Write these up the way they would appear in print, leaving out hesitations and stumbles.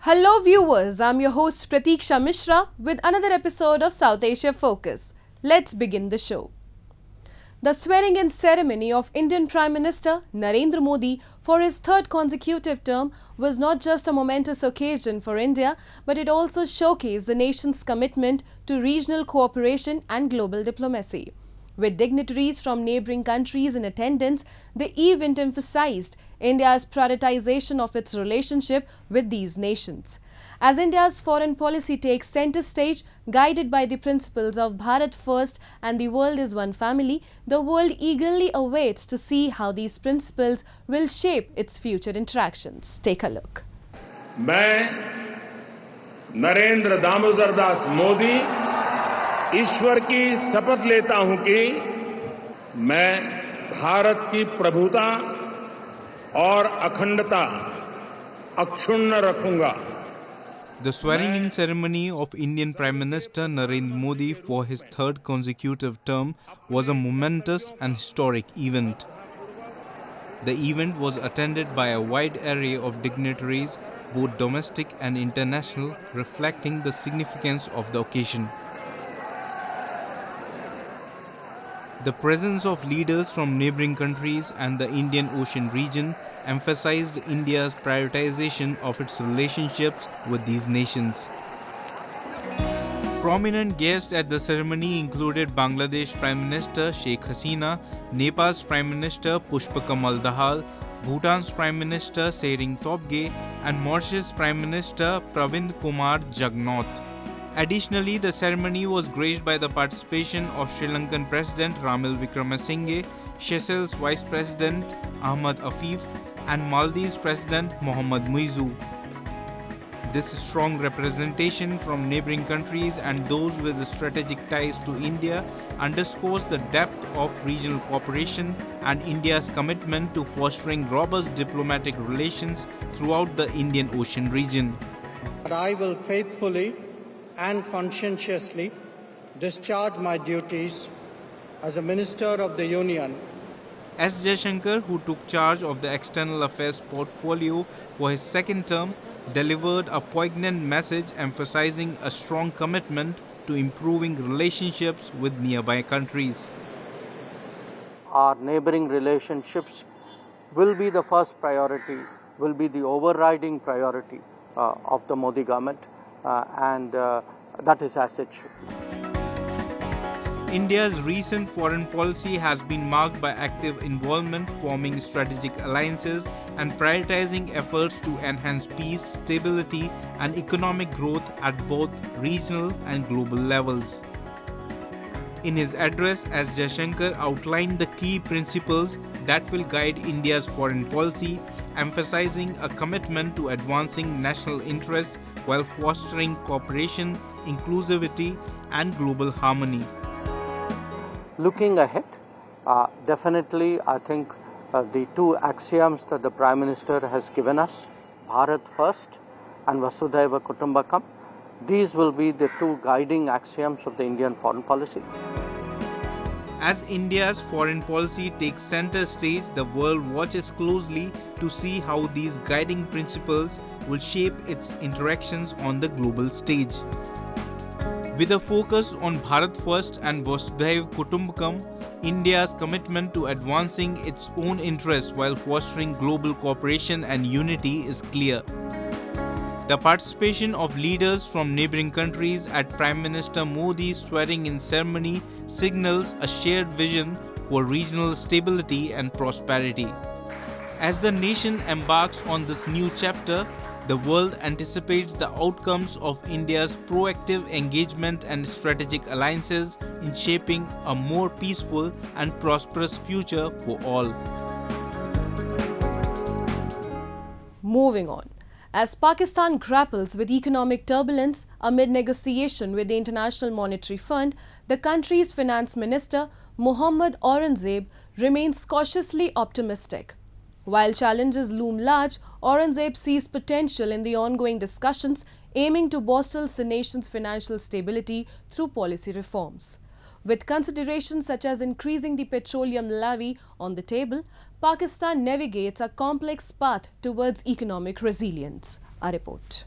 Hello viewers, I'm your host Pratiksha Mishra with another episode of South Asia Focus. Let's begin the show. The swearing-in ceremony of Indian Prime Minister Narendra Modi for his third consecutive term was not just a momentous occasion for India, but it also showcased the nation's commitment to regional cooperation and global diplomacy. With dignitaries from neighbouring countries in attendance, the event emphasized India's prioritization of its relationship with these nations. As India's foreign policy takes centre stage, guided by the principles of Bharat First and the world is one family, the world eagerly awaits to see how these principles will shape its future interactions. Take a look. मैं नरेंद्र दामोदर दास मोदी ईश्वर की शपथ लेता हूं कि मैं भारत की प्रभुता और अखंडता अक्षुण्ण रखूंगा. The swearing-in ceremony of Indian Prime Minister Narendra Modi for his third consecutive term was a momentous and historic event. The event was attended by a wide array of dignitaries, both domestic and international, reflecting the significance of the occasion. The presence of leaders from neighboring countries and the Indian Ocean region emphasized India's prioritization of its relationships with these nations. Prominent guests at the ceremony included Bangladesh Prime Minister Sheikh Hasina, Nepal's Prime Minister Pushpa Kamal Dahal, Bhutan's Prime Minister Sering Tobgay, and Mauritius Prime Minister Pravind Kumar Jagnauth. Additionally, the ceremony was graced by the participation of Sri Lankan President Ranil Wickremesinghe, Seychelles Vice President Ahmad Afif, and Maldives President Mohammad Muizzu. This strong representation from neighboring countries and those with strategic ties to India underscores the depth of regional cooperation and India's commitment to fostering robust diplomatic relations throughout the Indian Ocean region. I will faithfully and conscientiously discharge my duties as a Minister of the Union. S. Jaishankar, who took charge of the external affairs portfolio for his second term, delivered a poignant message emphasizing a strong commitment to improving relationships with nearby countries. Our neighboring relationships will be the first priority, will be the overriding priority of the Modi government. And that is as it should. India's recent foreign policy has been marked by active involvement, forming strategic alliances, and prioritizing efforts to enhance peace, stability, and economic growth at both regional and global levels. In his address, S. Jaishankar outlined the key principles that will guide India's foreign policy, emphasizing a commitment to advancing national interests while fostering cooperation, inclusivity, and global harmony. Looking ahead, definitely I think the two axioms that the Prime Minister has given us, Bharat First and Vasudhaiva Kutumbakam, these will be the two guiding axioms of the Indian foreign policy. As India's foreign policy takes center stage, the world watches closely to see how these guiding principles will shape its interactions on the global stage. With a focus on Bharat First and Vasudhaiva Kutumbakam, India's commitment to advancing its own interests while fostering global cooperation and unity is clear. The participation of leaders from neighboring countries at Prime Minister Modi's swearing-in ceremony signals a shared vision for regional stability and prosperity. As the nation embarks on this new chapter, the world anticipates the outcomes of India's proactive engagement and strategic alliances in shaping a more peaceful and prosperous future for all. Moving on. As Pakistan grapples with economic turbulence amid negotiation with the International Monetary Fund, the country's finance minister, Mohammad Aurangzeb, remains cautiously optimistic. While challenges loom large, Aurangzeb sees potential in the ongoing discussions aiming to bolster the nation's financial stability through policy reforms. With considerations such as increasing the petroleum levy on the table, Pakistan navigates a complex path towards economic resilience. A report.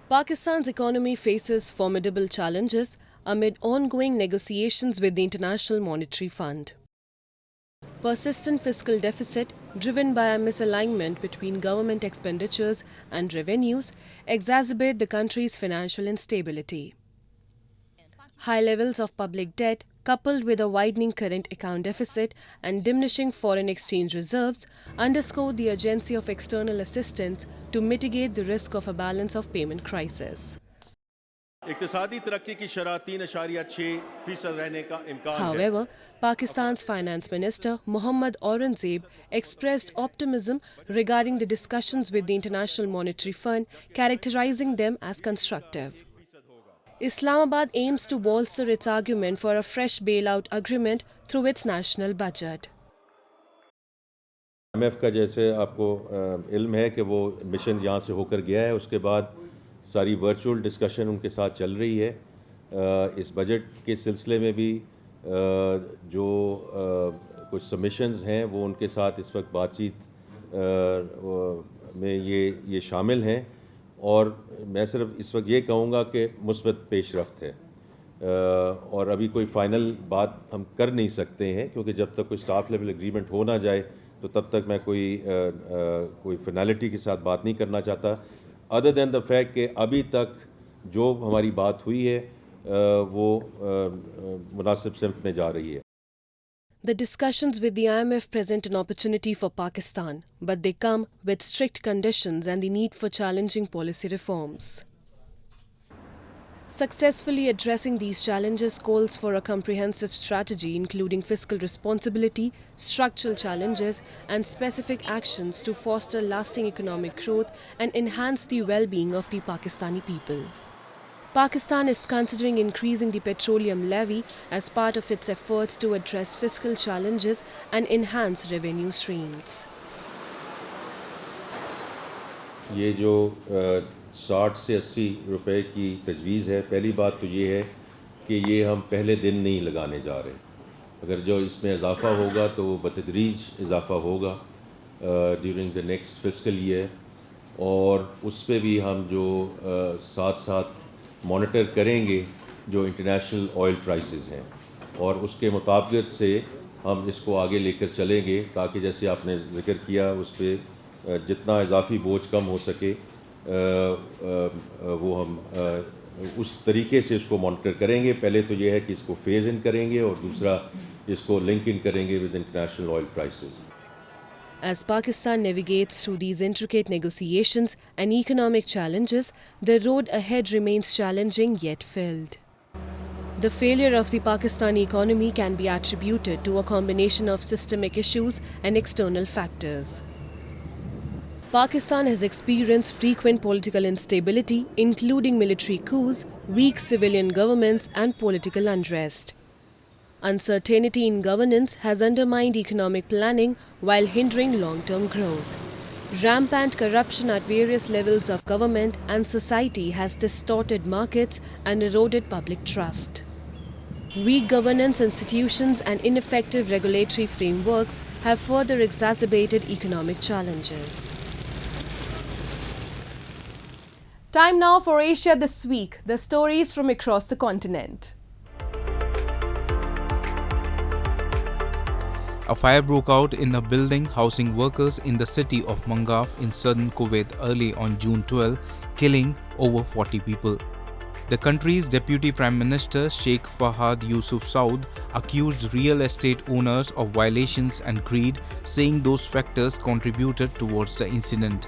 Pakistan's economy faces formidable challenges amid ongoing negotiations with the International Monetary Fund. Persistent fiscal deficit, driven by a misalignment between government expenditures and revenues, exacerbate the country's financial instability. High levels of public debt, coupled with a widening current account deficit and diminishing foreign exchange reserves, underscore the urgency of external assistance to mitigate the risk of a balance of payment crisis. However, Pakistan's Finance Minister Mohammad Aurangzeb expressed optimism regarding the discussions with the International Monetary Fund, characterizing them as constructive. Islamabad aims to bolster its argument for a fresh bailout agreement through its national budget. IMF का जैसे आपको इल्म है कि वो mission यहाँ से होकर गया है, उसके बाद सारी वर्चुअल डिस्कशन उनके साथ चल रही है। इस बजट के सिलसिले में भी जो कुछ सबमिशंस हैं वो उनके साथ इस वक्त बातचीत में ये शामिल हैं, और मैं सिर्फ इस वक्त ये कहूँगा कि मुस्बत पेशरफ्त है, और अभी कोई फ़ाइनल बात हम कर नहीं सकते हैं, क्योंकि जब तक कोई स्टाफ लेवल एग्रीमेंट हो ना जाए तो तब तक मैं कोई फाइनलिटी के साथ बात नहीं करना चाहता, अदर दैन द फैक्ट कि अभी तक जो हमारी बात हुई है वो मुनासिब सिमत में जा रही है। The discussions with the IMF present an opportunity for Pakistan, but they come with strict conditions and the need for challenging policy reforms. Successfully addressing these challenges calls for a comprehensive strategy including fiscal responsibility, structural challenges, and specific actions to foster lasting economic growth and enhance the well-being of the Pakistani people. Pakistan is considering increasing the petroleum levy as part of its efforts to address fiscal challenges and enhance revenue streams. ये जो 60 से 80 रुपए की तजवीज़ है, पहली बात तो ये है कि ये हम पहले दिन नहीं लगाने जा रहे। अगर जो इसमें इजाफ़ा होगा तो वो बतदरीज इजाफ़ा होगा during the next fiscal year, और उस पर भी हम जो साथ साथ मॉनिटर करेंगे जो इंटरनेशनल ऑयल प्राइसेस हैं, और उसके मुताबिक से हम इसको आगे लेकर चलेंगे, ताकि जैसे आपने जिक्र किया उस पर जितना इजाफी बोझ कम हो सके वो हम उस तरीके से इसको मॉनिटर करेंगे। पहले तो ये है कि इसको फेज़ इन करेंगे, और दूसरा इसको लिंक इन करेंगे with international oil prices. As Pakistan navigates through these intricate negotiations and economic challenges, the road ahead remains challenging yet filled. The failure of the Pakistani economy can be attributed to a combination of systemic issues and external factors. Pakistan has experienced frequent political instability, including military coups, weak civilian governments, and political unrest. Uncertainty in governance has undermined economic planning while hindering long-term growth. Rampant corruption at various levels of government and society has distorted markets and eroded public trust. Weak governance institutions and ineffective regulatory frameworks have further exacerbated economic challenges. Time now for Asia This Week, the stories from across the continent. A fire broke out in a building housing workers in the city of Mangaf in southern Kuwait early on June 12, killing over 40 people. The country's Deputy Prime Minister Sheikh Fahad Yusuf Saud accused real estate owners of violations and greed, saying those factors contributed towards the incident.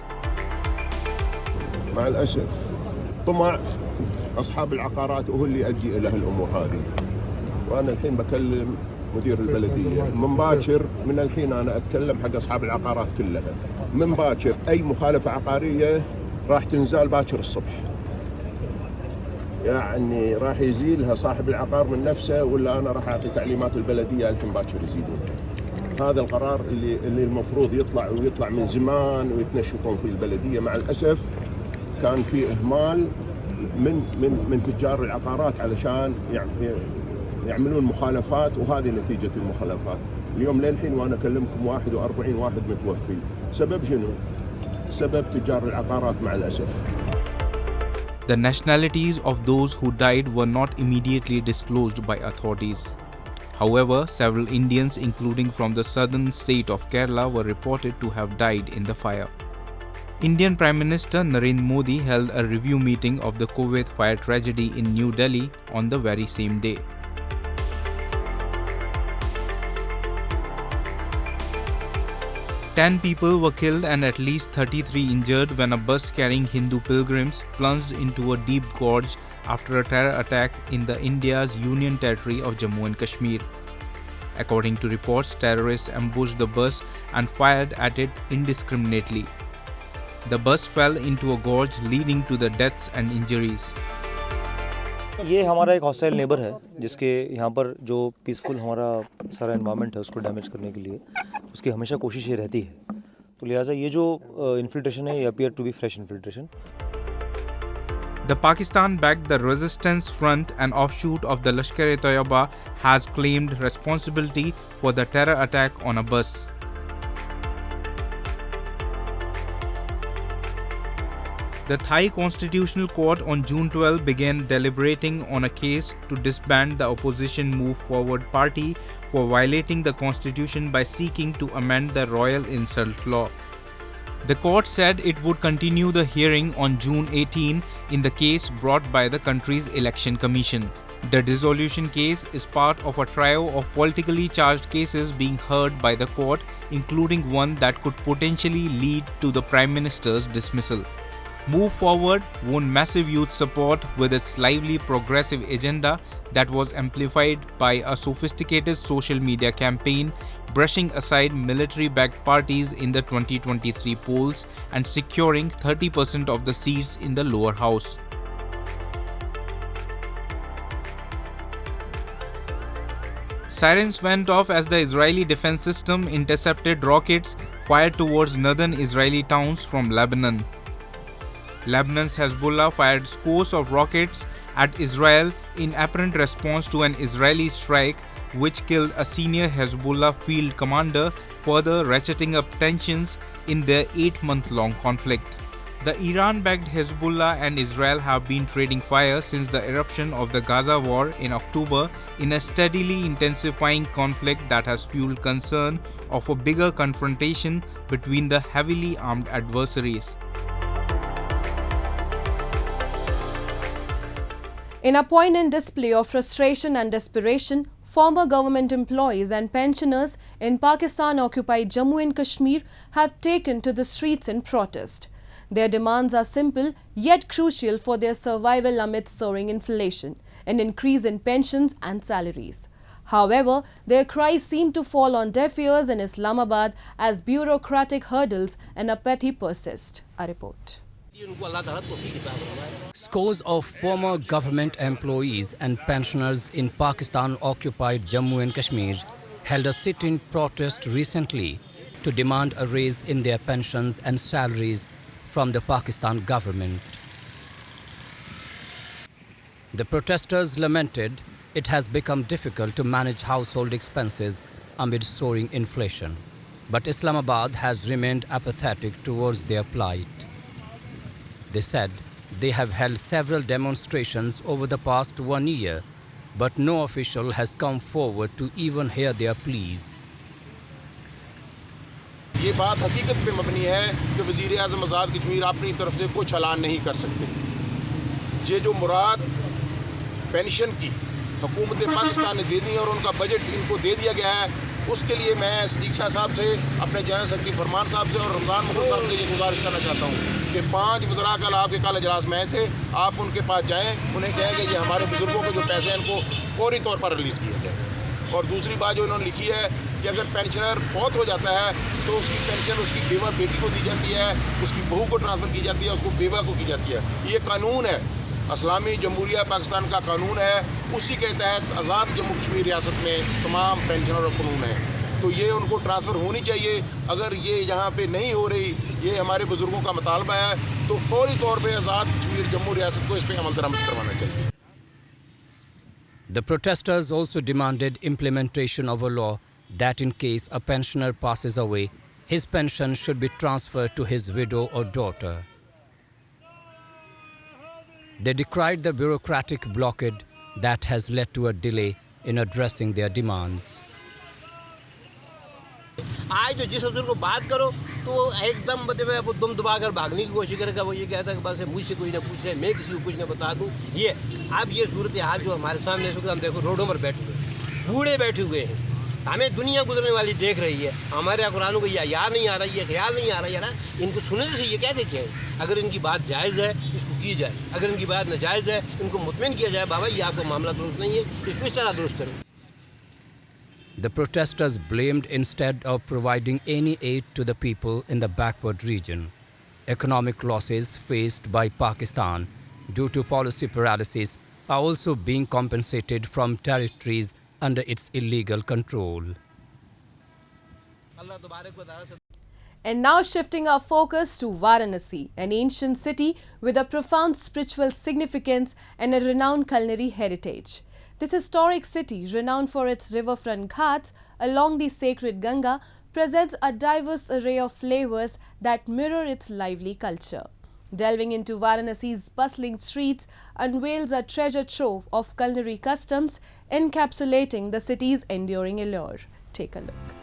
مع الأسف طمع أصحاب العقارات وهو اللي أجي إلى هالأمور هذه، وأنا الحين بكلم مدير البلدية من باكر، من الحين أنا أتكلم حق أصحاب العقارات كلها، من باكر أي مخالفة عقارية راح تنزال باكر الصبح، يعني راح يزيلها صاحب العقار من نفسه، ولا أنا راح أعطي تعليمات البلدية الحين باكر يزيدون. هذا القرار اللي المفروض يطلع من زمان ويتنشطون في البلدية. مع الأسف كان في إهمال من تجار العقارات علشان يعملون مخالفات، وهذه نتيجة المخالفات. اليوم للحين وأنا أكلمكم 41 واحد متوفي. سبب شنو؟ سبب تجار العقارات مع الأسف. The nationalities of those who died were not immediately disclosed by authorities. However, several Indians, including from the southern state of Kerala, were reported to have died in the fire. Indian Prime Minister Narendra Modi held a review meeting of the Kuwait fire tragedy in New Delhi on the very same day. Ten people were killed and at least 33 injured when a bus carrying Hindu pilgrims plunged into a deep gorge after a terror attack in the India's Union Territory of Jammu and Kashmir. According to reports, terrorists ambushed the bus and fired at it indiscriminately. The bus fell into a gorge, leading to the deaths and injuries. ये हमारा एक hostile neighbour है जिसके यहाँ पर जो peaceful हमारा सारा एनवायरनमेंट है उसको डैमेज करने के लिए उसकी हमेशा कोशिश ये रहती है, तो लिहाजा ये जो इन्फिल्ट्रेशन है ये appear to be fresh infiltration. The Pakistan-backed the Resistance Front, an offshoot of the Lashkar-e-Toiba, has claimed responsibility for the terror attack on a bus. The Thai Constitutional Court on June 12 began deliberating on a case to disband the opposition Move Forward party for violating the constitution by seeking to amend the Royal Insult Law. The court said it would continue the hearing on June 18 in the case brought by the country's election commission. The dissolution case is part of a trio of politically charged cases being heard by the court, including one that could potentially lead to the Prime Minister's dismissal. Move Forward won massive youth support with its lively progressive agenda that was amplified by a sophisticated social media campaign, brushing aside military-backed parties in the 2023 polls and securing 30% of the seats in the lower house. Sirens went off as the Israeli defense system intercepted rockets fired towards northern Israeli towns from Lebanon. Lebanon's Hezbollah fired scores of rockets at Israel in apparent response to an Israeli strike which killed a senior Hezbollah field commander, further ratcheting up tensions in their 8-month-long conflict. The Iran-backed Hezbollah and Israel have been trading fire since the eruption of the Gaza war in October, in a steadily intensifying conflict that has fueled concern of a bigger confrontation between the heavily armed adversaries. In a poignant display of frustration and desperation, former government employees and pensioners in Pakistan-occupied Jammu and Kashmir have taken to the streets in protest. Their demands are simple yet crucial for their survival amid soaring inflation, an increase in pensions and salaries. However, their cries seem to fall on deaf ears in Islamabad as bureaucratic hurdles and apathy persist. A report. Scores of former government employees and pensioners in Pakistan-occupied Jammu and Kashmir held a sit-in protest recently to demand a raise in their pensions and salaries from the Pakistan government. The protesters lamented it has become difficult to manage household expenses amid soaring inflation, but Islamabad has remained apathetic towards their plight. They said they have held several demonstrations over the past 1 year, but no official has come forward to even hear their pleas. ये बात हकीकत पे मबनी है कि वज़ीर-ए-आज़म आज़ाद कश्मीर अपनी तरफ से कुछ ऐलान नहीं कर सकते. ये जो मुराद पेंशन की हुकूमत पाकिस्तान ने दे दी और उनका बजट इनको दे दिया गया है, उसके लिए मैं सदीक शाह साहब से, अपने जनरल सेक्रेटरी फरमान साहब से और रमज़ान मुगल साहब से ये गुजारिश करना चाहता हूँ कि 5 वज़रा कल आपके कल इजलास में आए थे, आप उनके पास जाएँ, उन्हें कहें कि ये हमारे बुज़ुर्गों के जो पैसे हैं इनको फौरी तौर पर रिलीज़ किया जाए. और दूसरी बात जो इन्होंने लिखी है कि अगर पेंशनर फौत हो जाता है तो उसकी पेंशन उसकी बेवा बेटी को दी जाती है, उसकी बहू को ट्रांसफ़र की जाती है, उसको बेवा को की जाती है. ये कानून है, इस्लामी जमहूरिया पाकिस्तान का कानून है, उसी के तहत आज़ाद जम्मू कश्मीर रियासत में तमाम पेंशनर और कानून है, तो ये उनको ट्रांसफ़र होनी चाहिए. अगर ये यहाँ पे नहीं हो रही, ये हमारे बुज़ुर्गों का मुतालबा है, तो फौरी तौर पे आज़ाद कश्मीर जम्मू रियासत को इस पर अमल दरामद करवाना चाहिए. The protesters also demanded implementation of a law that in case a pensioner passes away, his pension should be transferred to his widow or daughter. They decried the bureaucratic blockade that has led to a delay in addressing their demands. आज तो जिस अफसर को बात करो तो वो एकदम मतलब वो दम दबाकर भागने की कोशिश करेगा। वो ये कहता है कि बस मुझसे कोई ना पूछ ले, मैं किसी को कुछ ना बता दूं। ये अब ये सूरत हाल जो हमारे सामने इस वक्त हम देखो रोडों पर बैठे हुए बूढ़े बैठे हुए हैं, हमें दुनिया गुजरने वाली देख रही है। हमारे अकुरानों को याद नहीं आ रहा, ये ख्याल नहीं आ रहा यार इनको सुनने से ये क्या देखें। अगर इनकी बात जायज़ है इसको की जाए, अगर इनकी बात नाजायज़ है इनको मुतमिन किया जाए, बाबा ये आपका मामला दुरुस्त नहीं है, इसको इस तरह दुरुस्त करें। The protesters blamed instead of providing any aid to the people in the backward region. Economic losses faced by Pakistan due to policy paralysis are also being compensated from territories under its illegal control. And now shifting our focus to Varanasi, an ancient city with a profound spiritual significance and a renowned culinary heritage. This historic city, renowned for its riverfront ghats along the sacred Ganga, presents a diverse array of flavors that mirror its lively culture. Delving into Varanasi's bustling streets unveils a treasure trove of culinary customs encapsulating the city's enduring allure. Take a look.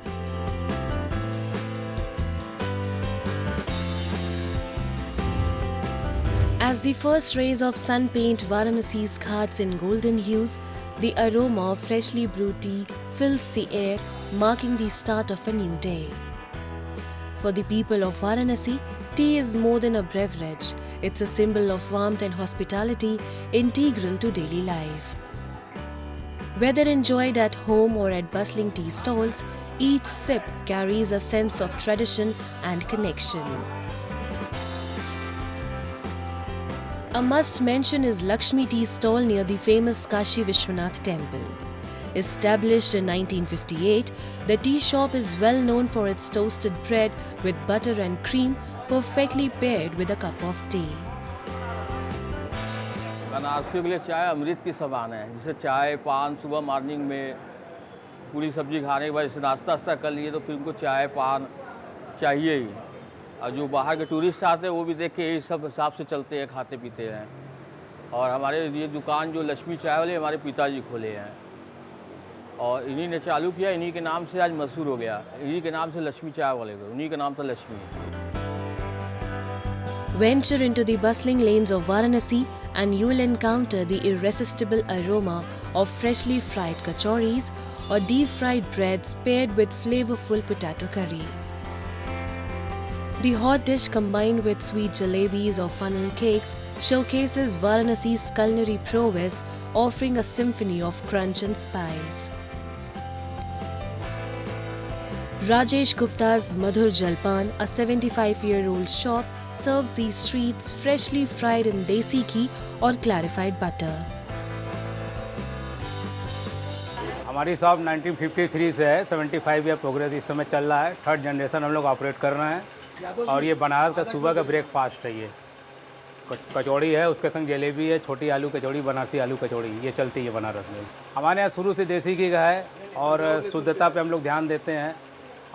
As the first rays of sun paint Varanasi's ghats in golden hues, the aroma of freshly brewed tea fills the air, marking the start of a new day. For the people of Varanasi, tea is more than a beverage. It's a symbol of warmth and hospitality, integral to daily life. Whether enjoyed at home or at bustling tea stalls, each sip carries a sense of tradition and connection. A must-mention is Lakshmi Tea Stall near the famous Kashi Vishwanath Temple. Established in 1958, the tea shop is well known for its toasted bread with butter and cream, perfectly paired with a cup of tea. बनारसियों के लिए चाय अमृत की समान है। जैसे चाय पान सुबह मॉर्निंग में पूरी सब्जी खाने के बाद जैसे नाश्ता वास्ता कर लिए तो फिर उनको चाय पान चाहिए ही। और जो बाहर के टूरिस्ट आते हैं वो भी देख के यही सब हिसाब से चलते हैं, खाते पीते हैं। और हमारे ये दुकान जो लक्ष्मी चाय वाले हमारे पिताजी खोले हैं और इन्हीं ने चालू किया, इन्हीं के नाम से आज मशहूर हो गया। इन्हीं के नाम से लक्ष्मी चाय वाले को, उन्हीं का नाम था Lakshmi. Venture into the bustling lanes of Varanasi and you will encounter the irresistible aroma of freshly fried kachoris or deep-fried breads paired with flavorful potato curry. The hot dish combined with sweet jalebis or funnel cakes showcases Varanasi's culinary prowess, offering a symphony of crunch and spice. Rajesh Gupta's Madhur Jalpan, a 75-year-old shop, serves these sweets freshly fried in desi ghee or clarified butter. हमारी shop 1953 से है, 75 year progress इस समय चल रहा है। Third generation हम लोग ऑपरेट कर रहे हैं और ये बनारस का सुबह का ब्रेकफास्ट है। ये कचौड़ी है, उसके संग जलेबी है, छोटी आलू कचौड़ी, बनारसी आलू कचौड़ी, ये चलती है बनारस में। हमारे यहाँ शुरू से देसी घी का है और शुद्धता पे हम लोग ध्यान देते हैं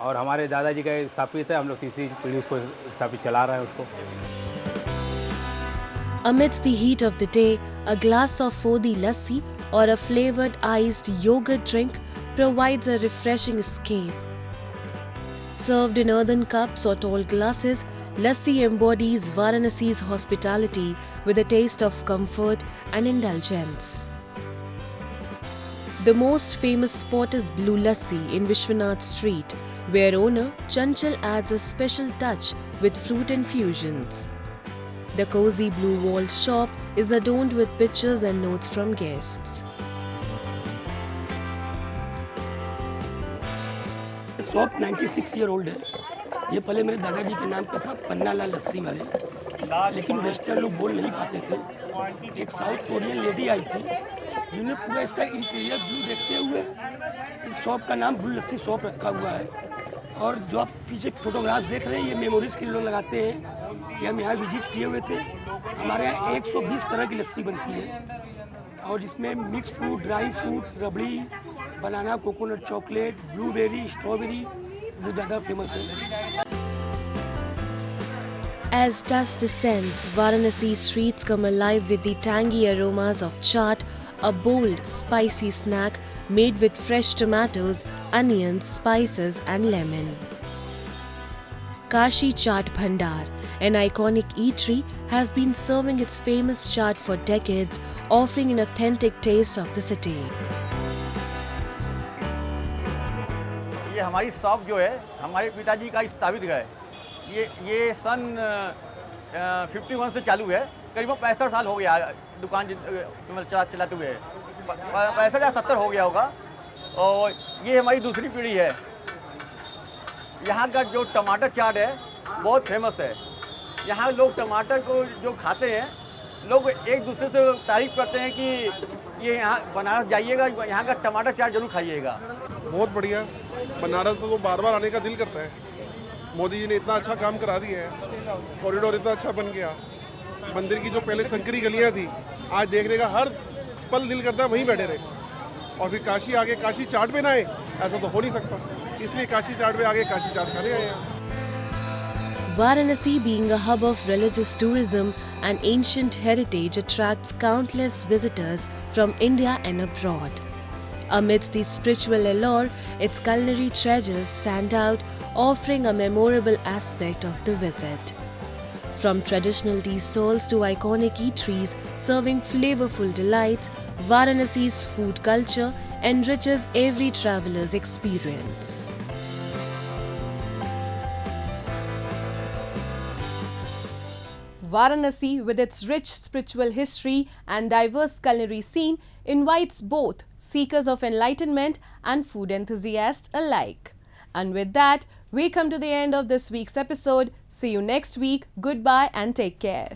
और हमारे दादाजी का स्थापित है, हम लोग तीसरी पीढ़ी उसको स्थापित चला रहे हैं उसको। Amidst the heat of the day, a glass of fodi lassi or a flavored iced yogurt drink provides a refreshing escape. Served in earthen cups or tall glasses, lassi embodies Varanasi's hospitality with a taste of comfort and indulgence. The most famous spot is Blue Lassi in Vishwanath Street, where owner Chanchal adds a special touch with fruit infusions. The cozy blue-walled shop is adorned with pictures and notes from guests. Shop 96 year old है। ये पहले मेरे दादाजी के नाम पे था, पन्ना लाल लस्सी वाले, लेकिन वेस्टर्न लोग बोल नहीं पाते थे। एक साउथ कोरियन लेडी आई थी जिन्होंने पूरा इसका इंटीरियर व्यू देखते हुए इस शॉप का नाम ब्लू लस्सी शॉप रखा हुआ है। और जो आप पीछे फोटोग्राफ देख रहे हैं ये मेमोरीज के लिए लोग लगाते हैं कि हम यहाँ विजिट किए हुए थे। हमारे यहाँ 120 तरह की लस्सी बनती है और जिसमें मिक्स फ्रूट, ड्राई फ्रूट, रबड़ी, बनाना, कोकोनट, चॉकलेट, ब्लूबेरी, स्ट्रॉबेरी ज़्यादा फेमस है। As dusk descends, Varanasi streets come alive with the tangy aromas of chaat, a bold, spicy snack made with fresh tomatoes, onions, spices and lemon. Kashi Chaat Bhandar, an iconic eatery, has been serving its famous chaat for decades, offering an authentic taste of the city. ये हमारी shop जो है हमारे पिताजी का स्थापित है। ये सन 51 से चालू है, करीबन 65 साल हो गया दुकान चलाते हुए, 65 या 70 हो गया होगा। और ये हमारी दूसरी पीढ़ी है। यहाँ का जो टमाटर चाट है बहुत फेमस है। यहाँ लोग टमाटर को जो खाते हैं, लोग एक दूसरे से तारीफ करते हैं कि ये यहाँ बनारस जाइएगा, यहाँ का टमाटर चाट जरूर खाइएगा। बहुत बढ़िया, बनारस तो बार बार आने का दिल करता है। मोदी जी ने इतना अच्छा काम करा दिया है, कॉरिडोर इतना अच्छा बन गया, मंदिर की जो पहले संकरी गलियाँ थी आज देखने का हर पल दिल करता है वहीं बैठे रहे। और फिर काशी आगे काशी चाट पे ना आए, ऐसा तो हो नहीं सकता, इसलिए काशी चाट पे आगे काशी चाट खाने आए हैं। Varanasi, being a hub of religious tourism and ancient heritage, attracts countless visitors from India and abroad. Amidst the spiritual allure, its culinary treasures stand out, offering a memorable aspect of the visit. From traditional tea stalls to iconic eateries serving flavorful delights, Varanasi's food culture enriches every traveler's experience. Varanasi, with its rich spiritual history and diverse culinary scene, invites both seekers of enlightenment and food enthusiasts alike. And with that, we come to the end of this week's episode. See you next week. Goodbye and take care.